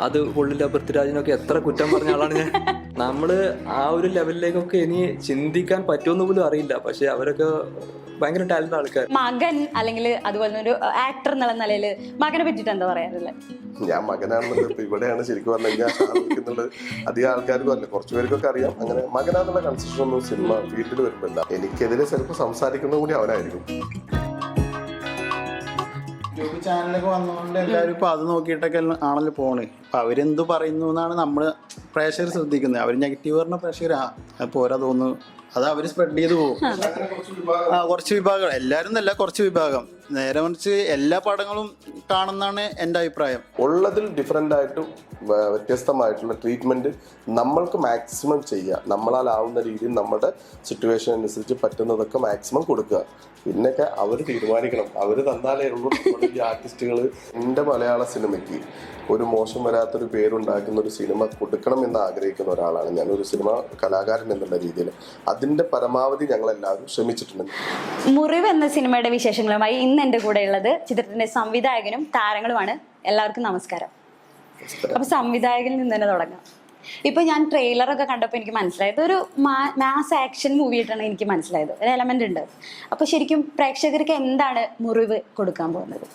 അത് കൊള്ളില്ല, പൃഥ്വിരാജിനൊക്കെ എത്ര കുറ്റം പറഞ്ഞ ആളാണ് ഞാൻ. നമ്മള് ആ ഒരു ലെവലിലേക്കൊക്കെ ഇനി ചിന്തിക്കാൻ പറ്റുമെന്ന് പോലും അറിയില്ല. പക്ഷെ അവരൊക്കെ ഭയങ്കര ടാലന്റ് ആൾക്കാർ. മകൻ അല്ലെങ്കിൽ അതുപോലെ ഒരു ആക്ടർ എന്നുള്ള നിലയിൽ മകനെ പറ്റിട്ട് എന്താ പറയാറില്ല? ഞാൻ മകനാണെന്നുള്ളത് ഇപ്പൊ ഇവിടെയാണ് ശരിക്കും പറഞ്ഞു കഴിഞ്ഞാൽ ഷാറുഖ് അധികം ആൾക്കാർക്കും അല്ല, കുറച്ചു പേർക്കൊക്കെ അറിയാം. അങ്ങനെ മകനാന്നുള്ള കൺസെപ്ഷൻ ഒന്നും സിനിമ ഫീൽഡിൽ വരുന്നില്ല. എനിക്കെതിരെ ചിലപ്പോൾ സംസാരിക്കുന്നത് കൂടി അവനായിരിക്കും. യൂട്യൂബ് ചാനലൊക്കെ വന്നതുകൊണ്ട് എല്ലാവരും ഇപ്പൊ അത് നോക്കിയിട്ടൊക്കെ ആണല്ലോ പോണ്. അപ്പൊ അവരെന്ത് പറയുന്നു എന്നാണ് നമ്മള് പ്രേക്ഷകർ ശ്രദ്ധിക്കുന്നത്. അവർ നെഗറ്റീവ് പറഞ്ഞ പ്രേക്ഷകർ പോരാ തോന്നുന്നു, അത് അവർ സ്പ്രെഡ് ചെയ്ത് പോകും. കുറച്ച് വിഭാഗം, എല്ലാവരും എന്നല്ല, കുറച്ച് വിഭാഗം. നേരെ മറിച്ച് എല്ലാ പടങ്ങളും കാണുന്നതാണ് എൻ്റെ അഭിപ്രായം. ഉള്ളതിൽ ഡിഫറെൻ്റ് ആയിട്ടും വ്യത്യസ്തമായിട്ടുള്ള ട്രീറ്റ്മെൻറ്റ് നമ്മൾക്ക് മാക്സിമം ചെയ്യുക, നമ്മളാലാവുന്ന രീതിയിൽ നമ്മുടെ സിറ്റുവേഷൻ അനുസരിച്ച് പറ്റുന്നതൊക്കെ മാക്സിമം കൊടുക്കുക. പിന്നൊക്കെ അവർ തീരുമാനിക്കണം, അവർ തന്നാലേ ഉള്ളൂ. ഈ ആർട്ടിസ്റ്റുകൾ എൻ്റെ മലയാള സിനിമയ്ക്ക് ഒരു മോശം വരാത്തൊരു പേരുണ്ടാക്കുന്ന ഒരു സിനിമ കൊടുക്കണം എന്ന് ആഗ്രഹിക്കുന്ന ഒരാളാണ് ഞാൻ, ഒരു സിനിമ കലാകാരൻ എന്നുള്ള രീതിയിൽ. അതിൻ്റെ പരമാവധി ഞങ്ങളെല്ലാവരും ശ്രമിച്ചിട്ടുണ്ട്. മുറിവ് എന്ന സിനിമയുടെ വിശേഷങ്ങളുമായി ഇന്ന് എൻ്റെ കൂടെ ഉള്ളത് ചിത്രത്തിന്റെ സംവിധായകനും താരങ്ങളുമാണ്. എല്ലാവർക്കും നമസ്കാരം. അപ്പൊ സംവിധായകനിൽ നിന്ന് തന്നെ തുടങ്ങാം. ഇപ്പൊ ഞാൻ ട്രെയിലറൊക്കെ കണ്ടപ്പോൾ എനിക്ക് മനസ്സിലായത് ഒരു മാസ് ആക്ഷൻ മൂവി ആയിട്ടാണ് എനിക്ക് മനസ്സിലായത്. ഒരു എലമെന്റ് ഉണ്ട്. അപ്പൊ ശരിക്കും പ്രേക്ഷകർക്ക് എന്താണ് മുറിവ് കൊടുക്കാൻ പോകുന്നത്?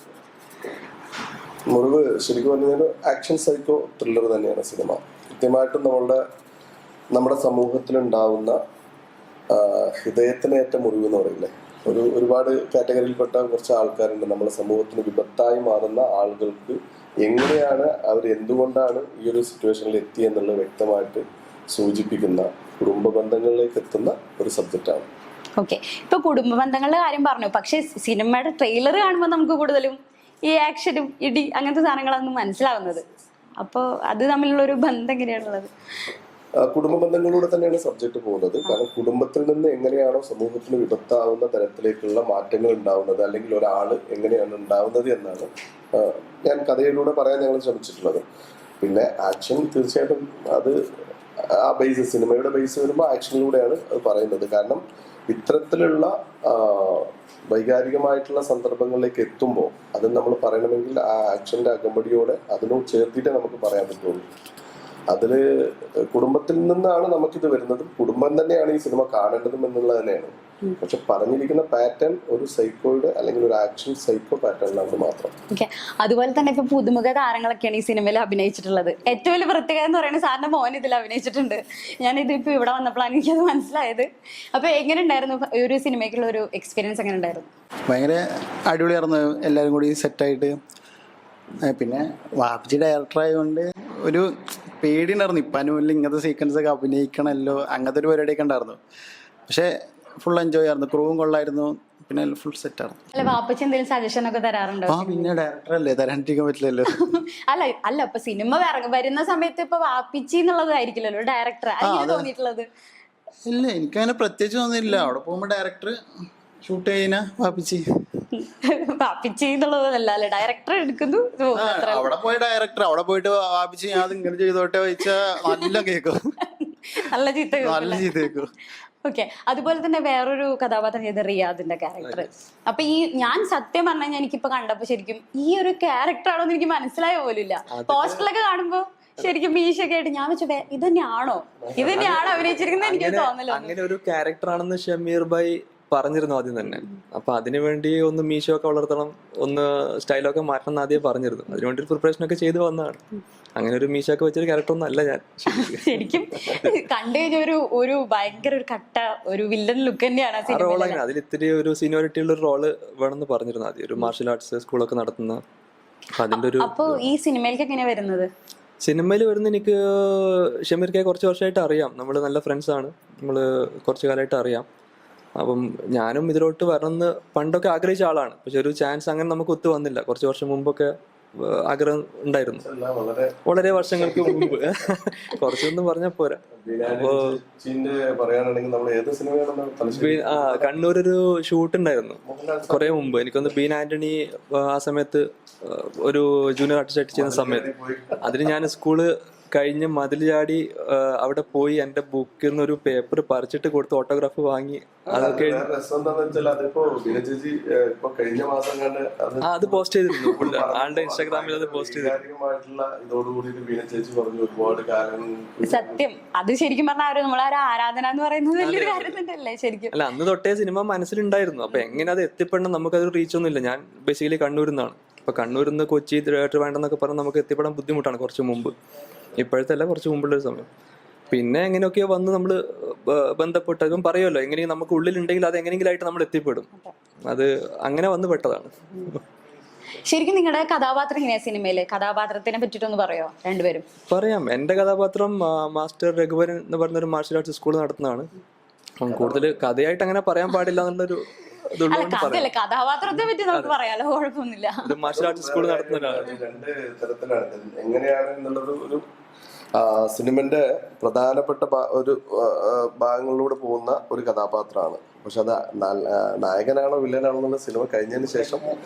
മുറിവ് ശരിക്കും പറഞ്ഞാൽ ആക്ഷൻ സൈക്കോ ത്രില്ലർ തന്നെയാണ് സിനിമ. കൃത്യമായിട്ടും നമ്മുടെ സമൂഹത്തിലുണ്ടാവുന്ന ഹൃദയത്തിനേറ്റ മുറിവ് എന്ന് പറയില്ലേ, ഒരുപാട് കാറ്റഗറിയിൽപ്പെട്ട കുറച്ച് ആൾക്കാരുണ്ട്. നമ്മുടെ സമൂഹത്തിന് വിപത്തായി മാറുന്ന ആളുകൾക്ക് എങ്ങനെയാണ് അവർ എന്തുകൊണ്ടാണ് ഈ ഒരു സിറ്റുവേഷനിൽ എത്തിയെന്നുള്ളത് വ്യക്തമായിട്ട് സൂചിപ്പിക്കുന്ന കുടുംബ ബന്ധങ്ങളിലേക്ക് എത്തുന്ന ഒരു സബ്ജക്റ്റാണ്. ഓക്കെ, ഇപ്പൊ കുടുംബ ബന്ധങ്ങളുടെ കാര്യം പറഞ്ഞു. പക്ഷെ സിനിമയുടെ ട്രെയിലർ കാണുമ്പോൾ നമുക്ക് കൂടുതലും ഈ ആക്ഷനും ഇടി അങ്ങനത്തെ സാധനങ്ങളാണ് മനസ്സിലാവുന്നത്. അപ്പോൾ അത് തമ്മിലുള്ള ഒരു ബന്ധം എങ്ങനെയാണുള്ളത്? കുടുംബ ബന്ധങ്ങളിലൂടെ തന്നെയാണ് സബ്ജക്റ്റ് പോകുന്നത്. കാരണം കുടുംബത്തിൽ നിന്ന് എങ്ങനെയാണോ സമൂഹത്തിന് വിപത്താവുന്ന തരത്തിലേക്കുള്ള മാറ്റങ്ങൾ ഉണ്ടാവുന്നത്, അല്ലെങ്കിൽ ഒരാൾ എങ്ങനെയാണ് ഉണ്ടാവുന്നത് എന്നാണ് ഞാൻ കഥയിലൂടെ പറയാൻ ഞങ്ങൾ ശ്രമിച്ചിട്ടുള്ളത്. പിന്നെ ആക്ഷൻ തീർച്ചയായിട്ടും അത് ആ ബേസ്, സിനിമയുടെ ബേസ് വരുമ്പോൾ ആക്ഷനിലൂടെയാണ് അത് പറയുന്നത്. കാരണം ഇത്തരത്തിലുള്ള വൈകാരികമായിട്ടുള്ള സന്ദർഭങ്ങളിലേക്ക് എത്തുമ്പോൾ അത് നമ്മൾ പറയണമെങ്കിൽ ആ ആക്ഷൻ്റെ അകമ്പടിയോടെ അതിനോട് ചേർത്തിട്ടേ നമുക്ക് പറയാൻ പറ്റുള്ളൂ. അതില് കുടുംബത്തിൽ നിന്നാണ് നമുക്കിത് വരുന്നതും കുടുംബം തന്നെയാണ് ഈ സിനിമ കാണേണ്ടതും എന്നുള്ളത് തന്നെയാണ്. പക്ഷെ പറഞ്ഞിരിക്കുന്ന പാറ്റേൺ ഒരു സൈക്കോയുടെ അല്ലെങ്കിൽ ഒരു ആക്ഷൻ സൈക്കോ പാറ്റേണിലാണ് മാത്രം. അതുപോലെ തന്നെ ഇപ്പൊ പുതുമുഖ താരങ്ങളൊക്കെയാണ് ഈ സിനിമയിൽ അഭിനയിച്ചിട്ടുള്ളത്. ഏറ്റവും വലിയ പ്രത്യേകത എന്ന് പറയുന്നത് സാറിന്റെ മോൻ ഇതിൽ അഭിനയിച്ചിട്ടുണ്ട്. ഞാൻ ഇതിപ്പോ ഇവിടെ വന്നപ്പോഴാണ് എനിക്കത് മനസ്സിലായത്. അപ്പൊ എങ്ങനെ ഉണ്ടായിരുന്നു ഒരു സിനിമയ്ക്കുള്ള ഒരു എക്സ്പീരിയൻസ്? എങ്ങനെ ഉണ്ടായിരുന്നു? ഭയങ്കര അടിപൊളിയായിരുന്നു, എല്ലാവരും കൂടി സെറ്റായിട്ട്. പിന്നെ വാപ്ജി ഡയറക്ടർ ആയതുകൊണ്ട് ഒരു പേടി ഉണ്ടായിരുന്നു, ഇപ്പം അനുവിൽ ഇങ്ങനത്തെ സീക്വൻസ് ഒക്കെ അഭിനയിക്കണമല്ലോ, അങ്ങനത്തെ ഒരു പരിപാടിയൊക്കെ ഉണ്ടായിരുന്നു. പക്ഷെ ഫുൾ എൻജോയ് ആയിരുന്നു, ക്രൂവും കൊള്ളായിരുന്നു, പിന്നെ ഫുൾ സെറ്റ് ആണ്. അല്ല, വാപ്പച്ചി എന്തെങ്കിലും സജഷൻ ഒക്കെ തരാറുണ്ടോ? പിന്നെ ഡയറക്ടർ അല്ലേ, തരാണ്ടിരിക്കാൻ പറ്റില്ലല്ലോ. അല്ല ഇപ്പൊ സിനിമ വരുന്ന സമയത്ത് ഇപ്പൊ വാപ്പിച്ചി എന്നുള്ളതായിരിക്കില്ലല്ലോ ഡയറക്ടർ, അങ്ങനെ തോന്നിയിട്ടുള്ളത്? ഇല്ല, എനിക്കങ്ങനെ പ്രത്യേകിച്ച് തോന്നിയില്ല. അവിടെ പോകുമ്പോ ഡയറക്ടർ ഷൂട്ട് ചെയ്യുന്ന വാപ്പിച്ചി വാപ്പിച്ചി എന്നുള്ളതല്ല, ഡയറക്ടർ എടുക്കുന്നു. അവിടെ പോയി ഡയറക്ടർ അവിടെ പോയിട്ട് വാപ്പിച്ചി അത് ഇങ്ങനെ ചെയ്തോട്ടെ വെച്ചാൽ നല്ല കേൾക്കും, നല്ല ചീത്ത കേൾക്കും. ഓക്കെ, അതുപോലെ തന്നെ വേറൊരു കഥാപാത്രം ചെയ്ത റിയാദിന്റെ ക്യാരക്ടർ. അപ്പൊ ഞാൻ സത്യം പറഞ്ഞു കഴിഞ്ഞാൽ എനിക്കിപ്പോ കണ്ടപ്പോ ശരിക്കും ഈ ഒരു ക്യാരക്ടർ ആണോ എന്ന് എനിക്ക് മനസ്സിലായ പോലില്ല. പോസ്റ്ററിലൊക്കെ കാണുമ്പോ ശരിക്കും മീശൊക്കെ ആയിട്ട് ഞാൻ വെച്ചു ഇത് തന്നെയാണോ അഭിനയിച്ചിരിക്കുന്നത് എനിക്ക് തോന്നല്ലോ. അങ്ങനെ ഒരു ക്യാരക്ടർ ആണെന്ന് ഷമീർ ഭായ് പറഞ്ഞിരുന്നു ആദ്യം തന്നെ. അപ്പൊ അതിനുവേണ്ടി ഒന്ന് മീശയൊക്കെ വളർത്തണം, ഒന്ന് സ്റ്റൈലൊക്കെ മാറ്റണം എന്ന് ആദ്യം പറഞ്ഞിരുന്നു. അതിനുവേണ്ടി ഒരു പ്രിപ്പറേഷൻ ഒക്കെ ചെയ്തു വന്നതാണ്. അങ്ങനെ ഒരു മീശയൊക്കെ വെച്ചൊരു ക്യാരക്ടർ ഒന്നും അല്ല ഞാൻ. ശരിക്കും കണ്ടു കഴിഞ്ഞ ഒരു ഭയങ്കര ഒരു കട്ട ഒരു വില്ലൻ ലുക്ക് തന്നെയാണ് റോൾ. അങ്ങനെ അതിൽ ഇത്തിരി ഒരു സീനിയോറിറ്റി ഉള്ള ഒരു റോള് വേണമെന്ന് പറഞ്ഞിരുന്നു ആദ്യം, ഒരു മാർഷൽ ആർട്സ് സ്കൂളൊക്കെ നടത്തുന്ന. അതിന്റെ ഒരു അപ്പൊ ഈ സിനിമയിലേക്ക് എങ്ങനെയാ വരുന്നത്? സിനിമയിൽ വരുന്ന എനിക്ക് ഷമീർക്കെ കുറച്ച് വർഷമായിട്ട് അറിയാം, നമ്മൾ നല്ല ഫ്രണ്ട്സാണ്, നമ്മൾ കുറച്ച് കാലമായിട്ട് അറിയാം. അപ്പം ഞാനും ഇതിലോട്ട് വരണമെന്ന് പണ്ടൊക്കെ ആഗ്രഹിച്ച ആളാണ്. പക്ഷെ ഒരു ചാൻസ് അങ്ങനെ നമുക്ക് ഒത്തു വന്നില്ല. കുറച്ച് വർഷം മുമ്പൊക്കെ ആഗ്രഹം ഉണ്ടായിരുന്നു, വളരെ വർഷങ്ങൾക്ക് മുമ്പ്. കുറച്ചൊന്നും പറഞ്ഞാൽ പോരാ. കണ്ണൂരൊരു ഷൂട്ട് ഉണ്ടായിരുന്നു കുറെ മുമ്പ്. എനിക്കൊന്ന് ബീൻ ആന്റണി ആ സമയത്ത് ഒരു ജൂനിയർ ആർട്ടിസ്റ്റ് ആയിട്ട് ചെയ്യുന്ന സമയത്ത് അതിന് ഞാൻ സ്കൂള് കഴിഞ്ഞ് മതിൽ ചാടി അവിടെ പോയി എൻ്റെ ബുക്കിൽ നിന്ന് ഒരു പേപ്പർ പറിച്ചിട്ട് കൊടുത്ത് ഓട്ടോഗ്രാഫ് വാങ്ങി അതൊക്കെ വേറെ രസം എന്താന്ന് വെച്ചാൽ അതിപ്പോ ബീന ചേച്ചി ഇപ്പൊ കഴിഞ്ഞ മാസം കണ്ട് അത് പോസ്റ്റ് ചെയ്തിരുന്നു. ആളുടെ ഇൻസ്റ്റാഗ്രാമിൽ അത് പോസ്റ്റ് ചെയ്തിരുന്നു. വൈകാരികമായിട്ടുള്ള ഇതോടുകൂടി ബീന ചേച്ചി പറഞ്ഞു ഒരുപാട് കാലം. സത്യം, അത് ശരിക്കും പറഞ്ഞാൽ നമ്മളൊരു ആരാധന എന്ന് പറയുന്നത് വലിയൊരു കാര്യം തന്നെയല്ലേ ശരിക്കും. അല്ല, അന്ന് തൊട്ടേ സിനിമ മനസ്സിലുണ്ടായിരുന്നു. അപ്പൊ എങ്ങനെ അത് എത്തിപ്പെടണം, നമുക്കത് റീച്ച് ഒന്നും ഇല്ല. ഞാൻ ബേസിക്കലി കണ്ണൂരിൽ നിന്നാണ്. അപ്പൊ കണ്ണൂരിൽ നിന്ന് കൊച്ചി വേണ്ടെന്നൊക്കെ പറഞ്ഞാൽ നമുക്ക് എത്തിപ്പെടാൻ ബുദ്ധിമുട്ടാണ് കുറച്ച് മുമ്പ്. ഇപ്പോഴത്തെ അല്ല, കുറച്ച് മുമ്പുള്ളൊരു സമയം. പിന്നെ എങ്ങനെയൊക്കെയോ വന്ന് നമ്മൾ ബന്ധപ്പെട്ട് ഇപ്പം പറയുമല്ലോ, എങ്ങനെയും നമുക്ക് ഉള്ളിലുണ്ടെങ്കിൽ അത് എങ്ങനെയെങ്കിലും ആയിട്ട് നമ്മൾ എത്തിപ്പെടും. അത് അങ്ങനെ വന്ന് പെട്ടതാണ്. ശരിക്കും നിങ്ങളുടെ കഥാപാത്രം എങ്ങനെയാ സിനിമയില്? കഥാപാത്രത്തിനെ പറ്റിട്ടൊന്ന് പറയോ രണ്ടുപേരും? പറയാം. എൻ്റെ കഥാപാത്രം മാസ്റ്റർ രഘുവരൻ എന്ന് പറഞ്ഞൊരു മാർഷൽ ആർട്സ് സ്കൂൾ നടത്തുന്നതാണ്. കൂടുതൽ കഥയായിട്ട് അങ്ങനെ പറയാൻ പാടില്ല എന്നുള്ളൊരു കഥയല്ലേ, കഥാപാത്രത്തെ പറ്റി നമുക്ക് പറയാലോ, കുഴപ്പമൊന്നുമില്ല. മാർഷൽ ആർട്സ് സ്കൂൾ നടത്തുന്ന രണ്ട് തരത്തിലാണ് എങ്ങനെയാണ് എന്നുള്ളത്. ഒരു സിനിമന്റെ പ്രധാനപ്പെട്ട ഒരു ഭാഗങ്ങളിലൂടെ പോകുന്ന ഒരു കഥാപാത്രമാണ്. പക്ഷെ അത് നായകനാണോ വില്ലനാണോ എന്നുള്ള സിനിമ കഴിഞ്ഞതിന് ശേഷം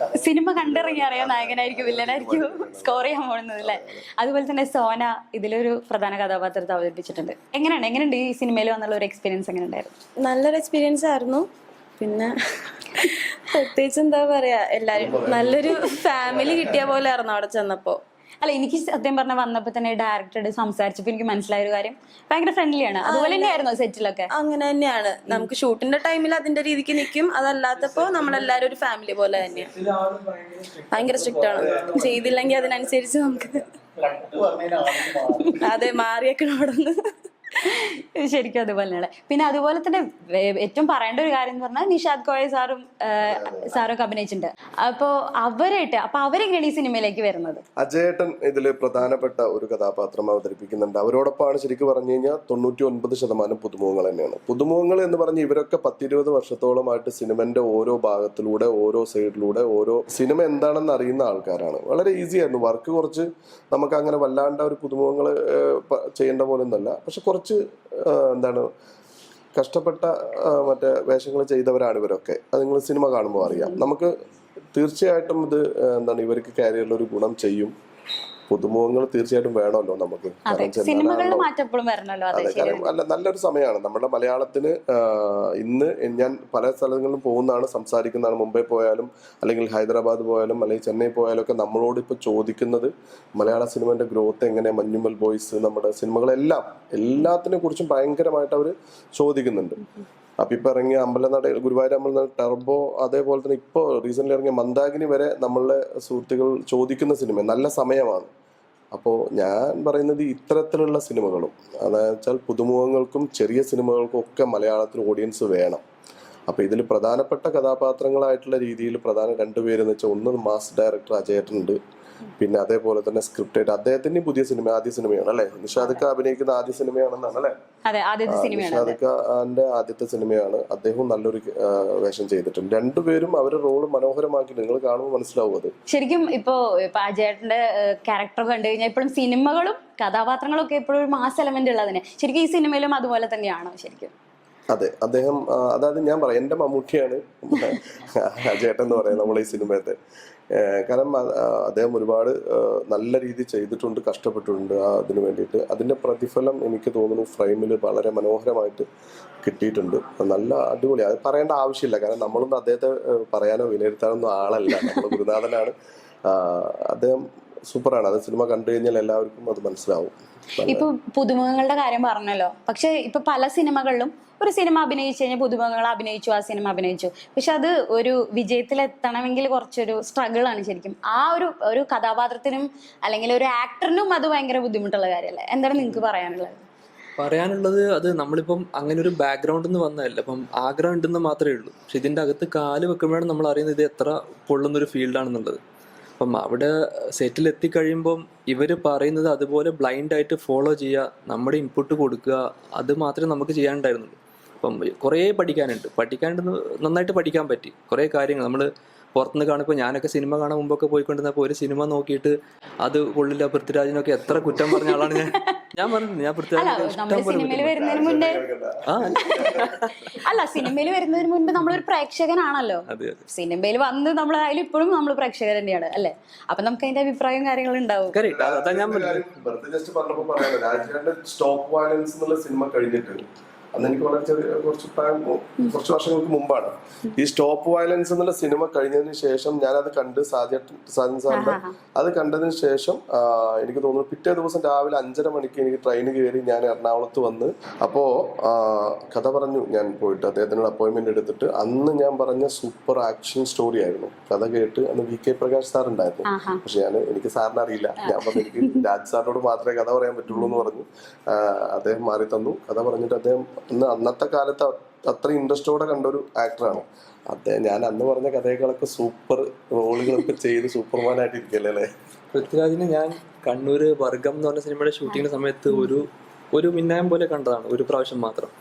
സിനിമ കണ്ടിറങ്ങി അറിയാം നായകനായിരിക്കും വില്ലനായിരിക്കും സ്കോർ ചെയ്യാൻ പോകുന്നത് അല്ലേ. അതുപോലെ തന്നെ സോന ഇതിലൊരു പ്രധാന കഥാപാത്രത്തെ അവതരിപ്പിച്ചിട്ടുണ്ട്. എങ്ങനെയുണ്ട് ഈ സിനിമയിൽ വന്നുള്ള ഒരു എക്സ്പീരിയൻസ്? എങ്ങനെ ഉണ്ടായിരുന്നു? നല്ലൊരു എക്സ്പീരിയൻസ് ആയിരുന്നു. പിന്നെ പ്രത്യേകിച്ച് എന്താ പറയാ, എല്ലാരും നല്ലൊരു ഫാമിലി കിട്ടിയ പോലെ ആയിരുന്നു അവിടെ ചെന്നപ്പോ. അല്ല, എനിക്ക് സത്യം പറഞ്ഞ വന്നപ്പോ തന്നെ ഡയറക്ടറോട് സംസാരിച്ചപ്പോ എനിക്ക് മനസ്സിലായ ഒരു കാര്യം, ഭയങ്കര ഫ്രണ്ട്ലിയാണ്. അതുപോലെ തന്നെയായിരുന്നു സെറ്റിലൊക്കെ? അങ്ങനെ തന്നെയാണ്. നമുക്ക് ഷൂട്ടിന്റെ ടൈമിൽ അതിന്റെ രീതിക്ക് നിൽക്കും, അതല്ലാത്തപ്പോ നമ്മളെല്ലാരും ഒരു ഫാമിലി പോലെ തന്നെയാണ്. ഭയങ്കര സ്ട്രിക്റ്റ് ആണ്. ചെയ്തില്ലെങ്കിൽ അതിനനുസരിച്ച് നമുക്ക് അതെ മാറിയേക്കണം അവിടെ നിന്ന്. ശരിക്കും അതുപോലെ തന്നെയാണ്. പിന്നെ അതുപോലെ തന്നെ ഏറ്റവും പറയേണ്ട ഒരു കാര്യം എന്ന് പറഞ്ഞാൽ നിഷാദ് കോയ സാറും ഒക്കെ അഭിനയിച്ചിട്ടുണ്ട്. അവരെങ്ങനെയാണ് ഈ സിനിമയിലേക്ക് വരുന്നത്? അജയേട്ടൻ ഇതില് പ്രധാനപ്പെട്ട ഒരു കഥാപാത്രം അവതരിപ്പിക്കുന്നുണ്ട്. അവരോടൊപ്പമാണ് ശരിക്കും പറഞ്ഞു കഴിഞ്ഞാൽ 99% പുതുമുഖങ്ങൾ തന്നെയാണ്. പുതുമുഖങ്ങൾ എന്ന് പറഞ്ഞ് ഇവരൊക്കെ 10-20 വർഷത്തോളമായിട്ട് സിനിമന്റെ ഓരോ ഭാഗത്തിലൂടെ, ഓരോ സൈഡിലൂടെ, ഓരോ സിനിമ എന്താണെന്ന് അറിയുന്ന ആൾക്കാരാണ്. വളരെ ഈസി ആയിരുന്നു വർക്ക്. കുറച്ച് നമുക്ക് അങ്ങനെ വല്ലാണ്ട ഒരു പുതുമുഖങ്ങൾ ചെയ്യേണ്ട പോലെ ഒന്നല്ല. പക്ഷെ കുറച്ച് എന്താണ് കഷ്ടപ്പെട്ട മറ്റേ വേഷങ്ങൾ ചെയ്തവരാണ് ഇവരൊക്കെ. അത് നിങ്ങൾ സിനിമ കാണുമ്പോൾ അറിയാം. നമുക്ക് തീർച്ചയായിട്ടും ഇത് എന്താണ് ഇവർക്ക് കരിയറിൽ ഒരു ഗുണം ചെയ്യും. പുതുമുഖങ്ങൾ തീർച്ചയായിട്ടും വേണമല്ലോ നമുക്ക്. അല്ല, നല്ലൊരു സമയമാണ് നമ്മുടെ മലയാളത്തിന്. ഇന്ന് ഞാൻ പല സ്ഥലങ്ങളിലും പോകുന്നതാണ്, സംസാരിക്കുന്നതാണ്. മുംബൈ പോയാലും അല്ലെങ്കിൽ ഹൈദരാബാദ് പോയാലും അല്ലെങ്കിൽ ചെന്നൈ പോയാലും ഒക്കെ നമ്മളോട് ഇപ്പോൾ ചോദിക്കുന്നത് മലയാള സിനിമന്റെ ഗ്രോത്ത് എങ്ങനെ, മഞ്ഞുമൽ ബോയ്സ്, നമ്മുടെ സിനിമകളെല്ലാം എല്ലാത്തിനെ കുറിച്ചും ഭയങ്കരമായിട്ട് അവർ ചോദിക്കുന്നുണ്ട്. അപ്പൊ ഇപ്പൊ ഇറങ്ങിയ ഗുരുവായൂർ അമ്പലനട ടർബോ, അതേപോലെ തന്നെ ഇപ്പോൾ റീസെന്റ് ഇറങ്ങിയ മന്ദാകിനി വരെ നമ്മളുടെ സുഹൃത്തുക്കൾ ചോദിക്കുന്ന സിനിമ. നല്ല സമയമാണ്. അപ്പോൾ ഞാൻ പറയുന്നത് ഇത്തരത്തിലുള്ള സിനിമകളും, അതായത് വെച്ചാൽ പുതുമുഖങ്ങൾക്കും ചെറിയ സിനിമകൾക്കും ഒക്കെ മലയാളത്തിൽ ഓഡിയൻസ് വേണം. അപ്പോൾ ഇതിൽ പ്രധാനപ്പെട്ട കഥാപാത്രങ്ങളായിട്ടുള്ള രീതിയിൽ പ്രധാന 2 പേരെന്ന് വെച്ചാൽ, ഒന്ന് മാസ് ഡയറക്ടർ അജയേട്ടനുണ്ട്, പിന്നെ അതേപോലെ തന്നെ സ്ക്രിപ്റ്റ് ആയിട്ട് അദ്ദേഹത്തിന്റെ പുതിയ സിനിമ, ആദ്യ സിനിമയാണ് അല്ലെ, നിഷാദ് അഭിനയിക്കുന്ന ആദ്യ സിനിമയാണെന്നാണ് അല്ലെ? നിഷാദ് ആദ്യത്തെ സിനിമയാണ്. അദ്ദേഹവും നല്ലൊരു വേഷം ചെയ്തിട്ടുണ്ട്. 2 പേരും അവരുടെ റോള് മനോഹരമാക്കി. നിങ്ങൾ കാണുമ്പോൾ മനസ്സിലാവും അത്. ശരിക്കും ഇപ്പൊ അജയേട്ടന്റെ ക്യാരക്ടർ കണ്ടു കഴിഞ്ഞാൽ ഇപ്പോഴും സിനിമകളും കഥാപാത്രങ്ങളും ഒക്കെ എപ്പോഴും ഒരു മാസ് എലമെന്റ് ഉള്ളതിന് ശരിക്കും ഈ സിനിമയിലും അതുപോലെ തന്നെയാണോ ശരിക്കും? അതെ, അദ്ദേഹം അതായത് ഞാൻ പറയാം, എൻ്റെ മമ്മൂട്ടിയാണ് അജയേട്ടൻ എന്ന് പറയുന്നത് നമ്മൾ ഈ സിനിമയത്തെ. കാരണം അദ്ദേഹം ഒരുപാട് നല്ല രീതിയിൽ ചെയ്തിട്ടുണ്ട്, കഷ്ടപ്പെട്ടിട്ടുണ്ട് അതിന് വേണ്ടിയിട്ട്. അതിൻ്റെ പ്രതിഫലം എനിക്ക് തോന്നുന്നു ഫ്രെയിമിൽ വളരെ മനോഹരമായിട്ട് കിട്ടിയിട്ടുണ്ട്. നല്ല അടിപൊളി. അത് പറയേണ്ട ആവശ്യമില്ല, കാരണം നമ്മളൊന്നും അദ്ദേഹത്തെ പറയാനോ വിലയിരുത്താനൊന്നും ആളല്ല. നമ്മൾ ഗുരുനാഥനാണ്. അദ്ദേഹം സൂപ്പറാണ്. അത് സിനിമ കണ്ടു കഴിഞ്ഞാൽ എല്ലാവർക്കും അത് മനസ്സിലാവും. ഇപ്പൊ പുതുമുഖങ്ങളുടെ കാര്യം പറഞ്ഞല്ലോ, പക്ഷെ ഇപ്പൊ പല സിനിമകളിലും ഒരു സിനിമ അഭിനയിച്ചു കഴിഞ്ഞാൽ പുതുമുഖങ്ങൾ അഭിനയിച്ചു, ആ സിനിമ അഭിനയിച്ചു, പക്ഷെ അത് ഒരു വിജയത്തിലെത്തണമെങ്കിൽ കുറച്ചൊരു സ്ട്രഗിൾ ആണ് ശരിക്കും. ആ ഒരു കഥാപാത്രത്തിനും അല്ലെങ്കിൽ ഒരു ആക്ടറിനും അത് ഭയങ്കര ബുദ്ധിമുട്ടുള്ള കാര്യമല്ലേ? എന്താണ് നിങ്ങൾക്ക് പറയാനുള്ളത്? അത് നമ്മളിപ്പം അങ്ങനെ ഒരു ബാക്ക്ഗ്രൗണ്ടിൽ നിന്ന് വന്നതല്ല. അപ്പം ആഗ്രഹം ഉണ്ടെന്ന് മാത്രമേ ഉള്ളൂ. പക്ഷെ ഇതിൻ്റെ അകത്ത് കാല് വെക്കുമ്പോഴാണ് നമ്മൾ അറിയുന്നത് ഇത് എത്ര പൊള്ളുന്നൊരു ഫീൽഡാണെന്നുള്ളത്. അപ്പം അവിടെ സെറ്റിൽ എത്തിക്കഴിയുമ്പം ഇവർ പറയുന്നത് അതുപോലെ ബ്ലൈൻഡായിട്ട് ഫോളോ ചെയ്യുക, നമ്മുടെ ഇൻപുട്ട് കൊടുക്കുക, അത് മാത്രമേ നമുക്ക് ചെയ്യാനുണ്ടായിരുന്നുള്ളൂ. അപ്പം കുറേ പഠിക്കാനുണ്ട്. നന്നായിട്ട് പഠിക്കാൻ പറ്റി കുറേ കാര്യങ്ങൾ. നമ്മൾ പുറത്തുനിന്ന് കാണുമ്പോൾ ഞാനൊക്കെ സിനിമ കാണാൻ മുമ്പൊക്കെ പോയിക്കൊണ്ടിരുന്നപ്പോൾ ഒരു സിനിമ നോക്കിയിട്ട് അത് കൊള്ളില്ല, പൃഥ്വിരാജിനൊക്കെ എത്ര കുറ്റം പറഞ്ഞ ആളാണ് ഞാൻ. ഞാൻ പറഞ്ഞിട്ടുണ്ട്, ഞാൻ അല്ല പൃഥ്വിരാജിനെ നമ്മള് ഇഷ്ടം പോലെ സിനിമയിൽ വരുന്നതിന് മുന്നേ ആ അല്ല സിനിമയിൽ വരുന്നതിന് മുൻപ് നമ്മളൊരു പ്രേക്ഷകനാണല്ലോ. അതെ അതെ സിനിമയിൽ വന്ന് നമ്മൾ അതിൽ ഇപ്പോഴും നമ്മൾ പ്രേക്ഷകർ തന്നെയാണ് അല്ലെ. അപ്പൊ നമുക്ക് അതിന്റെ അഭിപ്രായവും കാര്യങ്ങളും ഉണ്ടാവും. കറക്റ്റ്, അതാ ഞാൻ പറഞ്ഞത്. വെറുതെ ജസ്റ്റ് പറഞ്ഞപ്പോ പറയാം, രാജേന്ദ്രന്റെ സ്റ്റോപ്പ് വയലൻസ് എന്നുള്ള സിനിമ കഴിഞ്ഞിട്ട് അന്ന് എനിക്ക് വളരെ ചെറിയ കുറച്ച് വർഷങ്ങൾക്ക് മുമ്പാണ് ഈ സ്റ്റോപ്പ് വയലൻസ് എന്നുള്ള സിനിമ കഴിഞ്ഞതിന് ശേഷം ഞാനത് കണ്ട് സാജൻ സാറിന്റെ അത് കണ്ടതിന് ശേഷം എനിക്ക് തോന്നുന്നു പിറ്റേ ദിവസം രാവിലെ 5:30 മണിക്ക് എനിക്ക് ട്രെയിന് കയറി ഞാൻ എറണാകുളത്ത് വന്ന് അപ്പോ കഥ പറഞ്ഞു ഞാൻ പോയിട്ട് അദ്ദേഹത്തിനോട് അപ്പോയിന്റ്മെന്റ് എടുത്തിട്ട് അന്ന് ഞാൻ പറഞ്ഞ സൂപ്പർ ആക്ഷൻ സ്റ്റോറി ആയിരുന്നു. കഥ കേട്ട് അന്ന് VK പ്രകാശ് സാർ ഉണ്ടായിരുന്നു. പക്ഷെ എനിക്ക് സാറിന് അറിയില്ല. ഞാൻ പറഞ്ഞു എനിക്ക് രാജ് സാറിനോട് മാത്രമേ കഥ പറയാൻ പറ്റുള്ളൂ എന്ന് പറഞ്ഞു. അദ്ദേഹം മാറി തന്നു. കഥ പറഞ്ഞിട്ട് അദ്ദേഹം അന്നത്തെ കാലത്ത് അത്ര ഇൻട്രസ്റ്റോടെ കണ്ട ഒരു ആക്ടറാണ് അദ്ദേഹം. ഞാൻ അന്ന് പറഞ്ഞ കഥകളൊക്കെ സൂപ്പർ റോളുകളൊക്കെ ചെയ്ത് സൂപ്പർമാനായിട്ട് ഇരിക്കല്ലേ അല്ലേ. പൃഥ്വിരാജിനെ ഞാൻ കണ്ണൂര് വർഗം എന്ന് പറഞ്ഞ സിനിമയുടെ ഷൂട്ടിങ്ങിന്റെ സമയത്ത് ഒരു മിന്നായം പോലെ കണ്ടതാണ്, ഒരു പ്രാവശ്യം മാത്രം.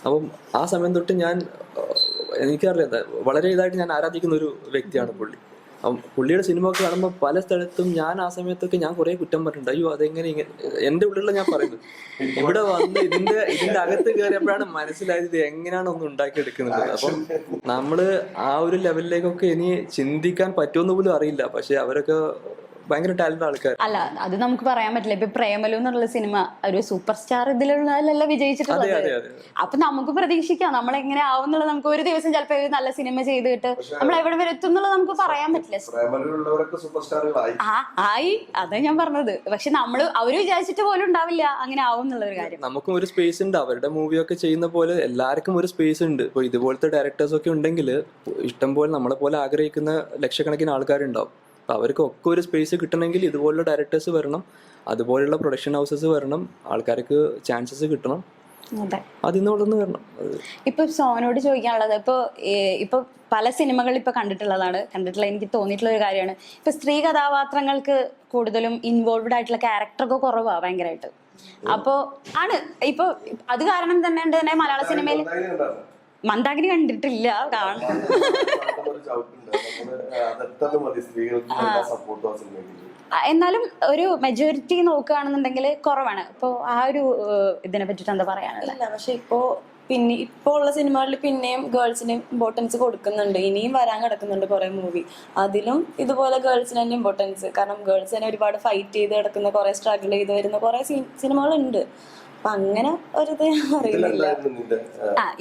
അപ്പം ആ സമയം തൊട്ട് ഞാൻ എനിക്കറിയാം വളരെ ഇതായിട്ട് ഞാൻ ആരാധിക്കുന്ന ഒരു വ്യക്തിയാണ് പുള്ളി. പുള്ളിയുടെ സിനിമ ഒക്കെ കാണുമ്പോൾ പല സ്ഥലത്തും ഞാൻ ആ സമയത്തൊക്കെ ഞാൻ കുറെ കുറ്റം പറഞ്ഞിട്ടുണ്ട്. അയ്യോ അതെങ്ങനെ ഇങ്ങനെ എന്റെ ഉള്ളിലുള്ള ഞാൻ പറയുന്നത്. ഇവിടെ വന്ന് ഇതിന്റെ അകത്ത് കയറിയപ്പോഴാണ് മനസ്സിലായത് ഇത് എങ്ങനെയാണ് ഒന്ന് ഉണ്ടാക്കിയെടുക്കുന്നത്. അപ്പം നമ്മള് ആ ഒരു ലെവലിലേക്കൊക്കെ ഇനി ചിന്തിക്കാൻ പറ്റുമെന്ന് പോലും അറിയില്ല. പക്ഷെ അവരൊക്കെ ഭയങ്കര ടാലന്റ് ആൾക്കാർ. അല്ല അത് നമുക്ക് പറയാൻ പറ്റില്ല. ഇപ്പൊ പ്രേമലു എന്നുള്ള സിനിമ ഒരു സൂപ്പർ സ്റ്റാർ ഇതിലുള്ളതല്ല വിജയിച്ചിട്ടുള്ളത്. അപ്പൊ നമുക്ക് പ്രതീക്ഷിക്കാം നമ്മൾ എങ്ങനെ ആവും എന്നുള്ളത്. നമുക്ക് ഒരു ദിവസം ചിലപ്പോ ഒരു നല്ല സിനിമ ചെയ്തിട്ട് നമ്മൾ എവിടെ വരെ എത്തും എന്നുള്ളത് നമുക്ക് പറയാൻ പറ്റില്ല. ആയി അതാ ഞാൻ പറഞ്ഞത്. പക്ഷെ നമ്മള് അവര് വിചാരിച്ചിട്ട് പോലും ഉണ്ടാവില്ല അങ്ങനെ ആവും എന്നുള്ളൊരു കാര്യം. നമുക്കും ഒരു സ്പേസ് ഉണ്ട്. അവരുടെ മൂവിയൊക്കെ ചെയ്യുന്ന പോലെ എല്ലാവർക്കും ഒരു സ്പേസ് ഉണ്ട്. ഇപ്പൊ ഇതുപോലത്തെ ഡയറക്ടേഴ്സ് ഒക്കെ ഉണ്ടെങ്കിൽ ഇഷ്ടം പോലെ നമ്മളെ പോലെ ആഗ്രഹിക്കുന്ന ലക്ഷക്കണക്കിന് ആൾക്കാരുണ്ടാവും. അപ്പൊ അവർക്കൊക്കെ ഒരു സ്പേസ് കിട്ടണമെങ്കിൽ ഇതുപോലുള്ള ഡയറക്ടേഴ്സ് വരണം, അതുപോലുള്ള പ്രൊഡക്ഷൻ ഹൗസസ് വരണം, ആൾക്കാർക്ക് ചാൻസസ് കിട്ടണം, അതിന്ന് വളർന്ന് വരണം. ഇപ്പൊ സോനോട് ചോദിക്കാനുള്ളത്, ഇപ്പൊ പല സിനിമകൾ ഇപ്പൊ കണ്ടിട്ടുള്ള എനിക്ക് തോന്നിയിട്ടുള്ള ഒരു കാര്യമാണ് ഇപ്പൊ സ്ത്രീ കഥാപാത്രങ്ങൾക്ക് കൂടുതലും ഇൻവോൾവ്ഡ് ആയിട്ടുള്ള ക്യാരക്ടറൊക്കെ കുറവാ ഭയങ്കരമായിട്ട്. അപ്പൊ ആണ് ഇപ്പൊ അത് കാരണം തന്നെ മലയാള സിനിമയിൽ മന്ദാകിനി കണ്ടിട്ടില്ല. എന്നാലും ഒരു മെജോറിറ്റി നോക്കുകയാണെന്നുണ്ടെങ്കിൽ കുറവാണ്. ഇപ്പൊ ആ ഒരു ഇതിനെ പറ്റിട്ട് എന്താ പറയാനുള്ളത്? പക്ഷെ ഇപ്പോൾ ഉള്ള സിനിമകളിൽ പിന്നെയും ഗേൾസിന് ഇമ്പോർട്ടൻസ് കൊടുക്കുന്നുണ്ട്. ഇനിയും വരാൻ കിടക്കുന്നുണ്ട് കുറെ മൂവി. അതിലും ഇതുപോലെ ഗേൾസിന് തന്നെ ഇമ്പോർട്ടൻസ്. കാരണം ഗേൾസ് തന്നെ ഒരുപാട് ഫൈറ്റ് ചെയ്ത് കിടക്കുന്ന, കുറെ സ്ട്രഗിൾ ചെയ്ത് വരുന്ന കുറെ സിനിമകളുണ്ട്. അപ്പൊ അങ്ങനെ ഒരു ഇത് അറിയില്ല.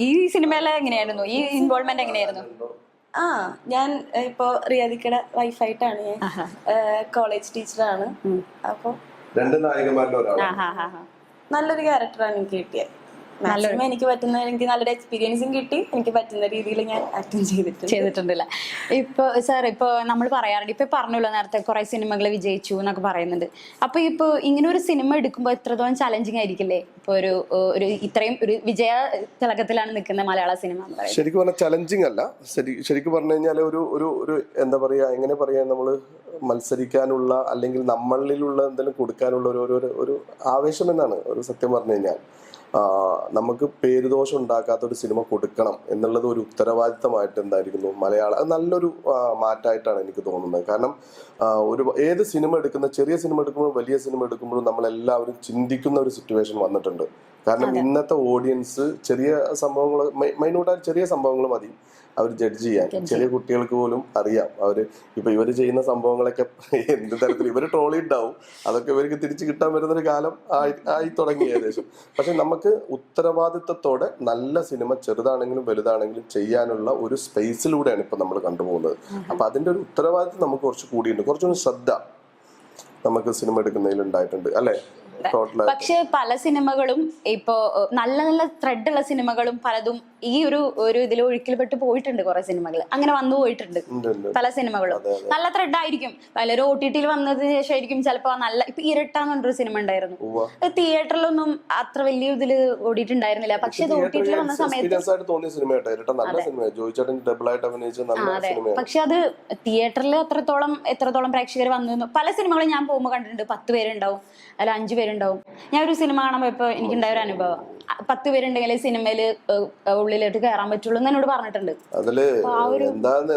ഈ സിനിമയിലെ എങ്ങനെയായിരുന്നു ഈ ഇൻവോൾവ്മെന്റ് എങ്ങനെയായിരുന്നു? ഞാൻ ഇപ്പൊ റിയാദിക്കയുടെ വൈഫായിട്ടാണ്. ഞാൻ കോളേജ് ടീച്ചറാണ്. അപ്പൊ നല്ലൊരു ക്യാരക്ടറാണ് എനിക്ക് കിട്ടിയത്. മാക്സിമം എനിക്ക് നല്ലൊരു എക്സ്പീരിയൻസും കിട്ടി. എനിക്ക് പറ്റുന്ന രീതിയിൽ ഞാൻ ആക്ടിങ് ചെയ്തിട്ടുണ്ടല്ലേ. ഇപ്പൊ സാർ ഇപ്പൊ നമ്മൾ പറയാറുണ്ട്, ഇപ്പൊ പറഞ്ഞല്ലോ നേരത്തെ കുറെ സിനിമകൾ വിജയിച്ചു എന്നൊക്കെ പറയുന്നുണ്ട്. അപ്പൊ ഇപ്പൊ ഇങ്ങനെ ഒരു സിനിമ എടുക്കുമ്പോൾ എത്രത്തോളം ചലഞ്ചിങ് ആയിരിക്കില്ലേ? ഇപ്പൊ ഒരു ഇത്രയും ഒരു വിജയ തിളക്കത്തിലാണ് നിൽക്കുന്ന മലയാള സിനിമ എന്ന് പറയുന്നത്. ശരിക്കും പറഞ്ഞാൽ ചലഞ്ചിങ് അല്ല. ശരിക്കും പറഞ്ഞു കഴിഞ്ഞാൽ ഒരു എന്താ പറയാ, എങ്ങനെ പറയാ, നമ്മള് മത്സരിക്കാനുള്ള അല്ലെങ്കിൽ നമ്മളിലുള്ള എന്തെങ്കിലും കൊടുക്കാനുള്ള ഒരു ആവേശം എന്നാണ് ഒരു സത്യം പറഞ്ഞു കഴിഞ്ഞാൽ. നമുക്ക് പേരുദോഷം ഉണ്ടാക്കാത്ത ഒരു സിനിമ കൊടുക്കണം എന്നുള്ളത് ഒരു ഉത്തരവാദിത്തമായിട്ട് എന്തായിരിക്കുന്നു മലയാളം നല്ലൊരു മാറ്റമായിട്ടാണ് എനിക്ക് തോന്നുന്നത്. കാരണം ഏത് സിനിമ ചെറിയ സിനിമ എടുക്കുമ്പോഴും വലിയ സിനിമ എടുക്കുമ്പോഴും നമ്മളെല്ലാവരും ചിന്തിക്കുന്ന ഒരു സിറ്റുവേഷൻ വന്നിട്ടുണ്ട്. കാരണം ഇന്നത്തെ ഓഡിയൻസ് ചെറിയ സംഭവങ്ങൾ, മൈന്യൂട്ടായ ചെറിയ സംഭവങ്ങൾ മതി അവർ ജഡ്ജ് ചെയ്യാൻ. ചെറിയ കുട്ടികൾക്ക് പോലും അറിയാം ഇവർ ചെയ്യുന്ന സംഭവങ്ങളൊക്കെ എന്ത് തരത്തിൽ ഇവർ ട്രോളി ഉണ്ടാവും. അതൊക്കെ ഇവർക്ക് തിരിച്ചു കിട്ടാൻ വരുന്നൊരു കാലം ആയി തുടങ്ങി ഏകദേശം. പക്ഷെ നമുക്ക് ഉത്തരവാദിത്തത്തോടെ നല്ല സിനിമ ചെറുതാണെങ്കിലും വലുതാണെങ്കിലും ചെയ്യാനുള്ള ഒരു സ്പേസിലൂടെയാണ് ഇപ്പൊ നമ്മൾ കണ്ടുപോകുന്നത്. അപ്പൊ അതിന്റെ ഒരു ഉത്തരവാദിത്തം നമുക്ക് കുറച്ച് കൂടിയുണ്ട്. കുറച്ചൊരു ശ്രദ്ധ നമുക്ക് സിനിമ എടുക്കുന്നതിൽ ഉണ്ടായിട്ടുണ്ട് അല്ലെ. പക്ഷെ പല സിനിമകളും ഇപ്പോ നല്ല നല്ല ത്രെഡ് ഉള്ള സിനിമകളും പലതും ഈ ഒരു ഇതിൽ ഒഴുക്കിൽപ്പെട്ട് പോയിട്ടുണ്ട്. കുറെ സിനിമകൾ അങ്ങനെ വന്നു പോയിട്ടുണ്ട്. പല സിനിമകളും നല്ല ത്രെഡ് ആയിരിക്കും. പലരും OTT-യിൽ വന്നതിന് ശേഷമായിരിക്കും ചിലപ്പോ നല്ല. ഇപ്പൊ ഇരട്ടാന്ന് പറഞ്ഞൊരു സിനിമ ഉണ്ടായിരുന്നു. തിയേറ്ററിലൊന്നും അത്ര വലിയ ഇതില് ഓടിയിട്ടുണ്ടായിരുന്നില്ല. പക്ഷെ അത് OTT-യിൽ വന്ന സമയത്ത് പക്ഷെ അത് തിയേറ്ററിൽ എത്രത്തോളം പ്രേക്ഷകർ വന്നു. പല സിനിമകളും ഞാൻ പോകുമ്പോൾ കണ്ടിട്ടുണ്ട് 10 പേരുണ്ടാവും, അല്ല 5 പേരുണ്ടാവും. ഞാൻ ഒരു സിനിമ കാണുമ്പോൾ ഇപ്പൊ എനിക്കുണ്ടായ ഒരു അനുഭവം 10 പേരുണ്ടെങ്കിൽ സിനിമയിൽ ഉള്ളിലോട്ട് കയറാൻ പറ്റുള്ളൂ എന്ന് എന്നോട് പറഞ്ഞിട്ടുണ്ട്. അതില്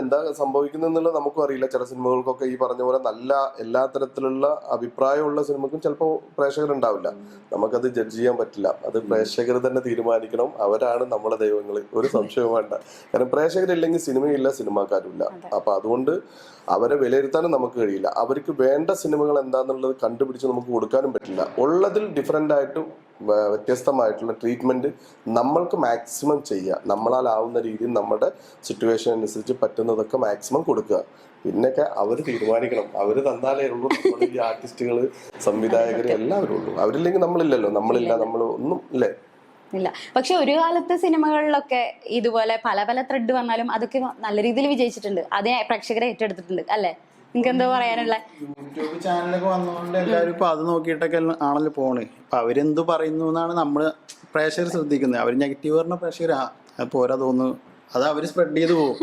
എന്താ സംഭവിക്കുന്നുള്ളത് നമുക്കും അറിയില്ല. ചില സിനിമകൾക്കൊക്കെ ഈ പറഞ്ഞ പോലെ നല്ല എല്ലാ തരത്തിലുള്ള അഭിപ്രായമുള്ള സിനിമക്കും ചിലപ്പോൾ പ്രേക്ഷകർ ഉണ്ടാവില്ല. നമുക്കത് ജഡ്ജ് ചെയ്യാൻ പറ്റില്ല. അത് പ്രേക്ഷകർ തന്നെ തീരുമാനിക്കണം. അവരാണ് നമ്മളെ ദൈവങ്ങൾ, ഒരു സംശയവും വേണ്ട. കാരണം പ്രേക്ഷകരില്ലെങ്കിൽ സിനിമയില്ല, സിനിമാക്കാരുമില്ല. അപ്പൊ അതുകൊണ്ട് അവരെ വിലയിരുത്താനും നമുക്ക് കഴിയില്ല. അവർക്ക് വേണ്ട സിനിമകൾ എന്താന്നുള്ളത് കണ്ടുപിടിച്ച് നമുക്ക് കൊടുക്കാനും പറ്റില്ല. ഉള്ളതിൽ ഡിഫറെന്റ് ആയിട്ടും വ്യത്യസ്തമായിട്ടുള്ള ട്രീറ്റ്മെന്റ് നമ്മൾക്ക് മാക്സിമം ചെയ്യുക. നമ്മളാലാവുന്ന രീതിയിൽ നമ്മുടെ സിറ്റുവേഷൻ അനുസരിച്ച് പറ്റുന്നതൊക്കെ മാക്സിമം കൊടുക്കുക. പിന്നൊക്കെ അവർ തീരുമാനിക്കണം. അവർ തന്നാലേ ഉള്ളൂ. നമ്മൾ ഈ ആർട്ടിസ്റ്റുകള്, സംവിധായകര് എല്ലാവരും ഉള്ളൂ. അവരില്ലെങ്കിൽ നമ്മളില്ലല്ലോ. നമ്മളില്ല, നമ്മൾ ഒന്നും ഇല്ലേ. ഇല്ല. പക്ഷെ ഒരു കാലത്ത് സിനിമകളിലൊക്കെ ഇതുപോലെ പല പല ത്രെഡ് വന്നാലും അതൊക്കെ നല്ല രീതിയിൽ വിജയിച്ചിട്ടുണ്ട്. അത് പ്രേക്ഷകരെ ഏറ്റെടുത്തിട്ടുണ്ട് അല്ലേ? നിങ്ങൾക്ക് എന്താ പറയാനുള്ള? യൂട്യൂബ് ചാനലൊക്കെ വന്നതുകൊണ്ട് എല്ലാവരും ഇപ്പൊ അത് നോക്കിയിട്ടൊക്കെ ആണല്ലോ പോണ്. ഇപ്പൊ അവരെന്ത് പറയുന്നു എന്നാണ് നമ്മള് പ്രേക്ഷകർ ശ്രദ്ധിക്കുന്നത്. അവർ നെഗറ്റീവ് പറഞ്ഞ പ്രേക്ഷകർ പോരാ തോന്നുന്നു. അത് അവര് സ്പ്രെഡ് ചെയ്ത് പോകും.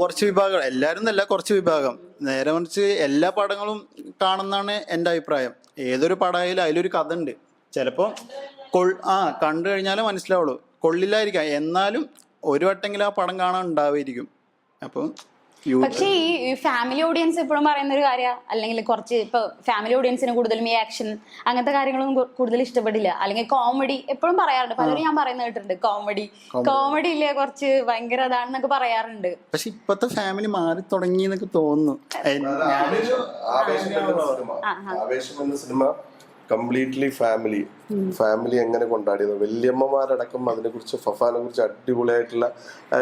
കുറച്ച് വിഭാഗം, എല്ലാരും എന്നല്ല, കുറച്ച് വിഭാഗം. നേരെ മറിച്ച് എല്ലാ പടങ്ങളും കാണുന്നതാണ് എൻ്റെ അഭിപ്രായം. ഏതൊരു പടമായാലും അതിലൊരു കഥ ഉണ്ട്. ചിലപ്പോ കണ്ടു കഴിഞ്ഞാലേ മനസ്സിലാവുള്ളൂ. കൊള്ളില്ലായിരിക്കാം, എന്നാലും ഒരു വട്ടെങ്കിലും ആ പടം കാണാൻ ഉണ്ടാവുമായിരിക്കും. അപ്പം പക്ഷേ ഈ ഫാമിലി ഓഡിയൻസ് എപ്പോഴും പറയുന്ന ഒരു കാര്യം, അല്ലെങ്കിൽ കുറച്ച് ഇപ്പൊ ഫാമിലി ഓഡിയൻസിന് കൂടുതലും ഈ ആക്ഷൻ അങ്ങനത്തെ കാര്യങ്ങളൊന്നും കൂടുതൽ ഇഷ്ടപ്പെടില്ല. അല്ലെങ്കിൽ കോമഡി എപ്പോഴും പറയാറുണ്ട്. പലരും ഞാൻ പറയുന്നത് കേട്ടിട്ടുണ്ട്, കോമഡി ഇല്ലേ കുറച്ച് ഭയങ്കര അതാണെന്നൊക്കെ പറയാറുണ്ട്. പക്ഷെ ഇപ്പത്തെ ഫാമിലി മാറി തുടങ്ങി എന്നൊക്കെ തോന്നുന്നു. ആവേശം എന്ന സിനിമ കംപ്ലീറ്റ്ലി ഫാമിലി എങ്ങനെ കൊണ്ടാടിയത്. വല്യമ്മമാരടക്കം അതിനെ കുറിച്ച്, ഫഫാനെ കുറിച്ച് അടിപൊളിയായിട്ടുള്ള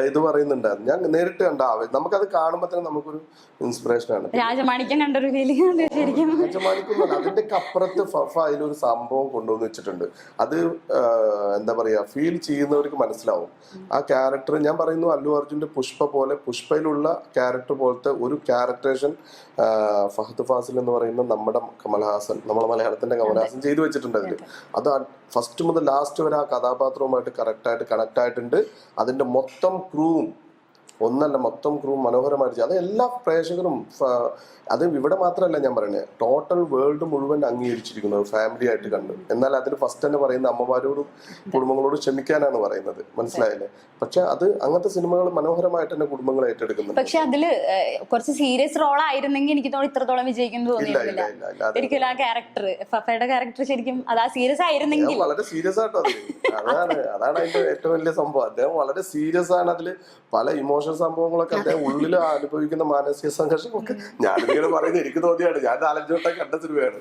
ഇത് പറയുന്നുണ്ടായിരുന്നു. ഞാൻ നേരിട്ട് കണ്ട നമുക്കത് കാണുമ്പോൾ തന്നെ നമുക്കൊരു ഇൻസ്പിറേഷൻ ആണ്. രാജമാണിക്യം കണ്ടൊരു ഫീലിംഗ്. രാജമാണിക്യം അതിന്റെ അപ്പുറത്ത് ഫഫ അതിലൊരു സംഭവം കൊണ്ടുവന്ന് വെച്ചിട്ടുണ്ട്. അത് എന്താ പറയാ, ഫീൽ ചെയ്യുന്നവർക്ക് മനസ്സിലാവും. ആ ക്യാരക്ടർ, ഞാൻ പറയുന്നു അല്ലു അർജുന്റെ പുഷ്പയിലുള്ള ക്യാരക്ടർ പോലത്തെ ഒരു ക്യാരക്ടറേഷൻ ഫഹദ് ഫാസിൽ എന്ന് പറയുന്ന നമ്മുടെ മലയാളത്തിന്റെ കമൽഹാസൻ ചെയ്തു വെച്ചിട്ടുണ്ട്. അത് ഫസ്റ്റ് മുതൽ ലാസ്റ്റ് വരെ ആ കഥാപാത്രവുമായിട്ട് കറക്റ്റായിട്ട് കണക്ട് ആയിട്ടുണ്ട്. അതിന്റെ മൊത്തം ക്രൂവും മനോഹരമായിട്ട് അത് എല്ലാ പ്രേക്ഷകരും, അത് ഇവിടെ മാത്രമല്ല ഞാൻ പറയുന്നത്, ടോട്ടൽ വേൾഡ് മുഴുവൻ അംഗീകരിച്ചിരിക്കുന്നത് ഫാമിലി ആയിട്ട് കണ്ടു. എന്നാൽ അതിൽ ഫസ്റ്റ് തന്നെ പറയുന്ന അമ്മമാരോടും കുടുംബങ്ങളോടും ക്ഷമിക്കാനാണ് പറയുന്നത്. മനസ്സിലായില്ലേ? പക്ഷെ അത് അങ്ങനത്തെ സിനിമകൾ മനോഹരമായിട്ട് തന്നെ കുടുംബങ്ങൾ ഏറ്റെടുക്കുന്നുണ്ട്. പക്ഷെ അതില് കുറച്ച് സീരിയസ് റോൾ ആയിരുന്നെങ്കിൽ എനിക്ക് തോന്നുന്നു ഇത്രത്തോളം വിജയിക്കും തോന്നിയില്ല. ഒരിക്കലും ആ ക്യാരക്ടർ, ഫഫയുടെ ക്യാരക്ടർ ശരിക്കും അത് ആ സീരിയസ് ആയിരുന്നെങ്കിൽ വളരെ സീരിയസ് ആട്ടോ അതാണ് അതിന്റെ ഏറ്റവും വലിയ സംഭവം. അദ്ദേഹം വളരെ സീരിയസ് ആണ്. അതില് പല ഇമോഷണൽ സംഭവങ്ങളൊക്കെ അദ്ദേഹം ഉള്ളിൽ അനുഭവിക്കുന്ന മാനസിക സംഘർഷമൊക്കെ ഞാനിങ്ങനെ പറയുന്നത് എനിക്ക് തോന്നിയാണ്. ഞാൻ 4-5 വട്ടം കണ്ട സിനിമയാണ്.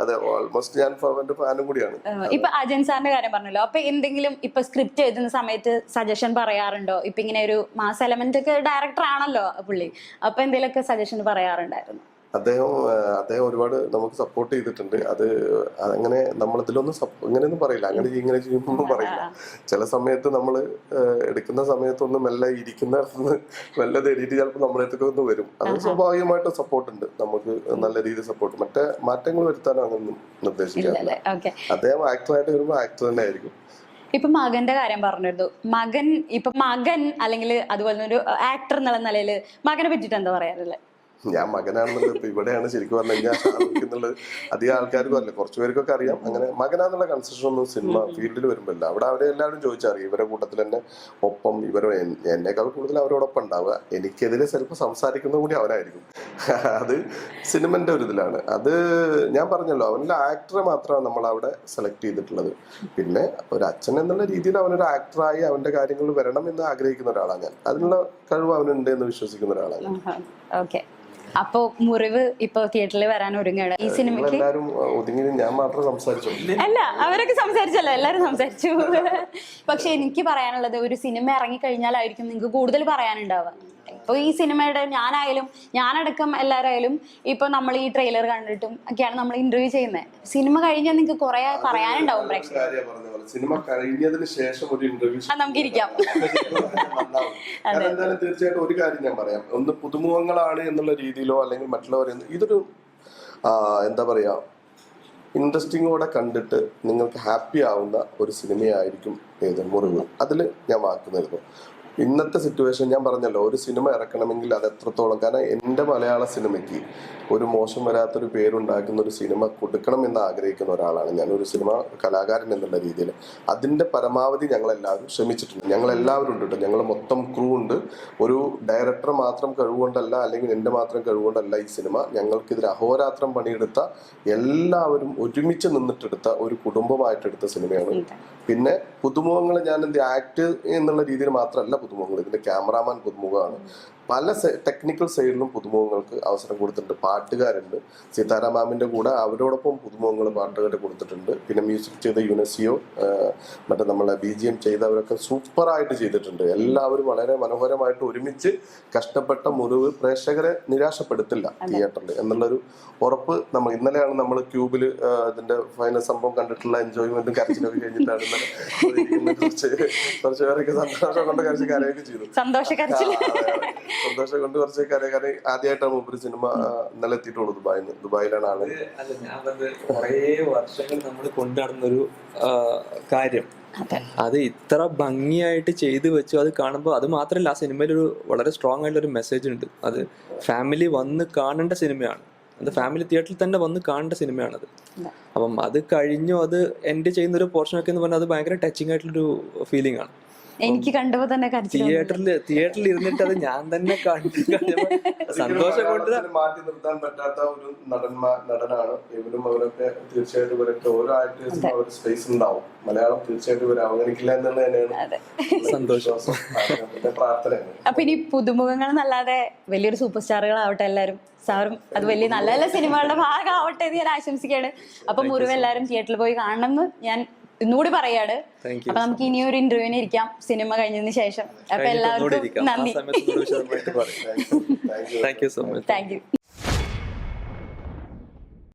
അതെ, ഓൾമോസ്റ്റ് ഞാൻ ഫവന്റെ ഫാനും കൂടിയാണ്. ഇപ്പൊ അജൻ സാറിന്റെ കാര്യം പറഞ്ഞല്ലോ, അപ്പൊ എന്തെങ്കിലും ഇപ്പൊ സ്ക്രിപ്റ്റ് എഴുതുന്ന സമയത്ത് സജഷൻ പറയാറുണ്ടോ? ഇപ്പൊ ഇങ്ങനെ ഒരു മാസ് എലമെന്റ് ഒക്കെ ഡയറക്ടർ ആണല്ലോ പുള്ളി, അപ്പൊ എന്തെങ്കിലുമൊക്കെ സജഷൻ പറയാറുണ്ടായിരുന്നു? അദ്ദേഹം ഒരുപാട് നമുക്ക് സപ്പോർട്ട് ചെയ്തിട്ടുണ്ട്. അത് അങ്ങനെ നമ്മളിതിലൊന്നും ഇങ്ങനെയൊന്നും പറയില്ല, ഇങ്ങനെ ചെയ്യുന്നൊന്നും പറയില്ല. ചില സമയത്ത് നമ്മൾ എടുക്കുന്ന സമയത്തൊന്നും മെല്ലെ ഇരിക്കുന്ന മെല്ലെ തേടിയിട്ട് ചിലപ്പോൾ നമ്മുടെ അടുത്തൊക്കെ ഒന്ന് വരും. അത് സ്വാഭാവികമായിട്ടും സപ്പോർട്ടുണ്ട്. നമുക്ക് നല്ല രീതിയിൽ സപ്പോർട്ട്, മറ്റേ മാറ്റങ്ങൾ വരുത്താനോ അങ്ങനൊന്നും നിർദ്ദേശിക്കാറില്ല. അദ്ദേഹം ആക്ടറായിട്ട് വരുമ്പോൾ ആക്ടർ തന്നെ ആയിരിക്കും. ഇപ്പൊ മകന്റെ കാര്യം പറഞ്ഞിരുന്നു. മകൻ അല്ലെങ്കിൽ അതുപോലെ ഒരു ആക്ടർ എന്നുള്ള നിലയില് മകനെ പറ്റിട്ട് എന്താ പറയാറില്ലേ? ഞാൻ മകനാണെന്നുള്ളത് ഇപ്പൊ ഇവിടെയാണ് ശരിക്കും പറഞ്ഞു കഴിഞ്ഞാൽ ഷാറുഖിന്നുള്ളത് അധികം ആൾക്കാർക്കും അറിയില്ല. കുറച്ചു പേർക്കൊക്കെ അറിയാം. അങ്ങനെ മകനാന്നുള്ള കൺസെഷൻ ഒന്നും സിനിമ ഫീൽഡിൽ വരുമ്പോഴല്ല. അവിടെ അവരെ എല്ലാവരും ചോദിച്ചറിയും. ഇവരെ കൂട്ടത്തിൽ തന്നെ ഒപ്പം എന്നേക്കാൾ കൂടുതൽ അവരോടൊപ്പം ഉണ്ടാവുക. എനിക്കെതിരെ ചിലപ്പോൾ സംസാരിക്കുന്ന കൂടി അവനായിരിക്കും. അത് സിനിമന്റെ ഒരു ഇതിലാണ്. അത് ഞാൻ പറഞ്ഞല്ലോ, അവൻ്റെ ആക്ടറെ മാത്രമാണ് നമ്മൾ അവിടെ സെലക്ട് ചെയ്തിട്ടുള്ളത്. പിന്നെ ഒരു അച്ഛൻ എന്നുള്ള രീതിയിൽ അവനൊരു ആക്ടറായി അവന്റെ കാര്യങ്ങൾ വരണം എന്ന് ആഗ്രഹിക്കുന്ന ഒരാളാണ് ഞാൻ. അതിനുള്ള കഴിവ് അവനുണ്ട് എന്ന് വിശ്വസിക്കുന്ന ഒരാളാണ് ഞാൻ. അപ്പൊ മുറിവ് ഇപ്പൊ തിയേറ്ററിൽ വരാൻ ഒരുങ്ങാണ് ഈ സിനിമയ്ക്ക്. എല്ലാരും ഒതുങ്ങി, ഞാൻ മാത്രം സംസാരിച്ചു അല്ല, അവരൊക്കെ സംസാരിച്ചല്ലോ, എല്ലാരും സംസാരിച്ചു. പക്ഷെ എനിക്ക് പറയാനുള്ളത്, ഒരു സിനിമ ഇറങ്ങിക്കഴിഞ്ഞാലായിരിക്കും നിങ്ങൾക്ക് കൂടുതൽ പറയാനുണ്ടാവുക. ഇപ്പൊ ഈ സിനിമയുടെ ഞാനടക്കം എല്ലാവരായാലും ഇപ്പൊ നമ്മൾ ഈ ട്രെയിലർ കണ്ടിട്ടും ഒക്കെയാണ് നമ്മൾ ഇന്റർവ്യൂ ചെയ്യുന്നത്. സിനിമ കഴിഞ്ഞാൽ നിങ്ങൾക്ക് കുറെ പറയാനുണ്ടാവും പ്രേക്ഷകർ. സിനിമ കഴിഞ്ഞതിന് ശേഷം ഒരു ഇന്റർവ്യൂ നമുക്ക് ഇരിക്കാം. എന്തായാലും തീർച്ചയായിട്ടും ഒരു കാര്യം ഞാൻ പറയാം. ഒന്ന്, പുതുമുഖങ്ങളാണ് എന്നുള്ള രീതിയിലോ അല്ലെങ്കിൽ മറ്റുള്ളവരെ, ഇതൊരു എന്താ പറയാ, ഇൻട്രസ്റ്റിങ്ങോടെ കണ്ടിട്ട് നിങ്ങൾക്ക് ഹാപ്പി ആവുന്ന ഒരു സിനിമയായിരിക്കും മുറിവ്. അതിൽ ഞാൻ വാക്ക് നൽകും. ഇന്നത്തെ സിറ്റുവേഷൻ ഞാൻ പറഞ്ഞല്ലോ, ഒരു സിനിമ ഇറക്കണമെങ്കിൽ അത് എത്രത്തോളം, കാരണം എൻ്റെ മലയാള സിനിമയ്ക്ക് ഒരു മോശം വരാത്തൊരു പേരുണ്ടാക്കുന്ന ഒരു സിനിമ കൊടുക്കണം എന്ന് ആഗ്രഹിക്കുന്ന ഒരാളാണ് ഞാൻ, ഒരു സിനിമ കലാകാരൻ എന്നുള്ള രീതിയിൽ. അതിൻ്റെ പരമാവധി ഞങ്ങളെല്ലാവരും ശ്രമിച്ചിട്ടുണ്ട്. ഞങ്ങളെല്ലാവരും ഉണ്ട് കേട്ടോ, ഞങ്ങൾ മൊത്തം ക്രൂ ഉണ്ട്. ഒരു ഡയറക്ടർ മാത്രം കഴിവുകൊണ്ടല്ല, അല്ലെങ്കിൽ എൻ്റെ മാത്രം കഴിവുകൊണ്ടല്ല ഈ സിനിമ. ഞങ്ങൾക്കിതിൽ അഹോരാത്രം പണിയെടുത്ത എല്ലാവരും ഒരുമിച്ച് നിന്നിട്ടെടുത്ത ഒരു കുടുംബമായിട്ടെടുത്ത സിനിമയാണ്. പിന്നെ പുതുമുഖങ്ങൾ ഞാൻ ആക്ട് എന്നുള്ള രീതിയിൽ മാത്രമല്ല പുതുമുഖങ്ങൾ, ഇതിന്റെ ക്യാമറാമാൻ പുതുമുഖമാണ്. പല ടെക്നിക്കൽ സൈഡിലും പുതുമുഖങ്ങൾക്ക് അവസരം കൊടുത്തിട്ടുണ്ട്. പാട്ടുകാരുണ്ട്, സീതാരാ മാമിന്റെ കൂടെ അവരോടൊപ്പം പുതുമുഖങ്ങൾ പാട്ടുകാരെ കൊടുത്തിട്ടുണ്ട്. പിന്നെ മ്യൂസിക് ചെയ്ത യുനസിയോ, മറ്റേ നമ്മളെ BGM ചെയ്തവരൊക്കെ സൂപ്പറായിട്ട് ചെയ്തിട്ടുണ്ട്. എല്ലാവരും വളരെ മനോഹരമായിട്ട് ഒരുമിച്ച് കഷ്ടപ്പെട്ട മുറിവ് പ്രേക്ഷകരെ നിരാശപ്പെടുത്തില്ല തിയേറ്ററിൽ എന്നുള്ളൊരു ഉറപ്പ് നമ്മൾ ഇന്നലെയാണ് നമ്മൾ ക്യൂബിൽ ഇതിന്റെ ഫൈനൽ സംഭവം കണ്ടിട്ടുള്ള എൻജോയ്മെന്റും കരച്ചിലൊക്കെ കഴിഞ്ഞിട്ടാണ് കുറച്ച് പേരൊക്കെ സന്തോഷം കൊണ്ട് കുറച്ച് കരയൊക്കെ ചെയ്തു. സന്തോഷം കൊണ്ട് കുറച്ച് കരകാരെ ആദ്യമായിട്ടാണ് ഒരു സിനിമ ഇന്നലെ എത്തിയിട്ടുള്ളൂ ദുബായിലാണ് ആള്. ഞാൻ പറഞ്ഞത് കുറേ വർഷങ്ങൾ നമ്മൾ കൊണ്ടുനടന്നൊരു കാര്യം അത് ഇത്ര ഭംഗിയായിട്ട് ചെയ്തു വെച്ചു. അത് കാണുമ്പോൾ അത് മാത്രമല്ല, ആ സിനിമയിൽ ഒരു വളരെ സ്ട്രോങ് ആയിട്ടുള്ള ഒരു മെസ്സേജ് ഉണ്ട്. അത് ഫാമിലി വന്ന് കാണേണ്ട സിനിമയാണ്. അത് ഫാമിലി തിയേറ്ററിൽ തന്നെ വന്ന് കാണേണ്ട സിനിമയാണത്. അപ്പം അത് കഴിഞ്ഞു അത് എൻഡ് ചെയ്യുന്ന ഒരു പോർഷനൊക്കെ എന്ന് പറഞ്ഞാൽ അത് ഭയങ്കര ടച്ചിങ് ആയിട്ടുള്ളൊരു ഫീലിംഗ് ആണ്. എനിക്ക് കണ്ടപ്പോ തന്നെ തിയേറ്ററിൽ ഇരുന്നിട്ട് അത് ഞാൻ തന്നെ സന്തോഷം കൊണ്ട് മാറ്റി നിർത്താൻ പറ്റാത്ത ഒരു നടനാണ് ഇവരും. അവരൊക്കെ തീർച്ചയായിട്ടും ഇവരൊക്കെ ഓരോ ആക്ടേഴ്സിനും അവർ സ്പേസ് ഉണ്ടാവും. മലയാളം തീർച്ചയായിട്ടും ഇവർ അവഗണിക്കില്ല എന്നുള്ള തന്നെയാണ് സന്തോഷം, പ്രാർത്ഥനയാണ്. അപ്പൊ ഇനി പുതുമുഖങ്ങൾ എന്നല്ലാതെ വലിയൊരു സൂപ്പർ സ്റ്റാറുകളാവട്ടെ എല്ലാവരും, സാറും അത് വലിയ നല്ല നല്ല സിനിമകളുടെ ഭാഗമാവട്ടെ എന്ന് ഞാൻ ആശംസിക്കുകയാണ്. അപ്പൊ മുറിവ് എല്ലാവരും തിയേറ്ററിൽ പോയി കാണണം എന്ന് ഞാൻ ഇന്നുകൂടി പറയാണ്. അപ്പൊ നമുക്ക് ഇനിയൊരു ഇന്റർവ്യൂവിന് ഇരിക്കാം സിനിമ കഴിഞ്ഞതിന് ശേഷം. അപ്പൊ എല്ലാവർക്കും നന്ദി. Thank you so much. Thank you.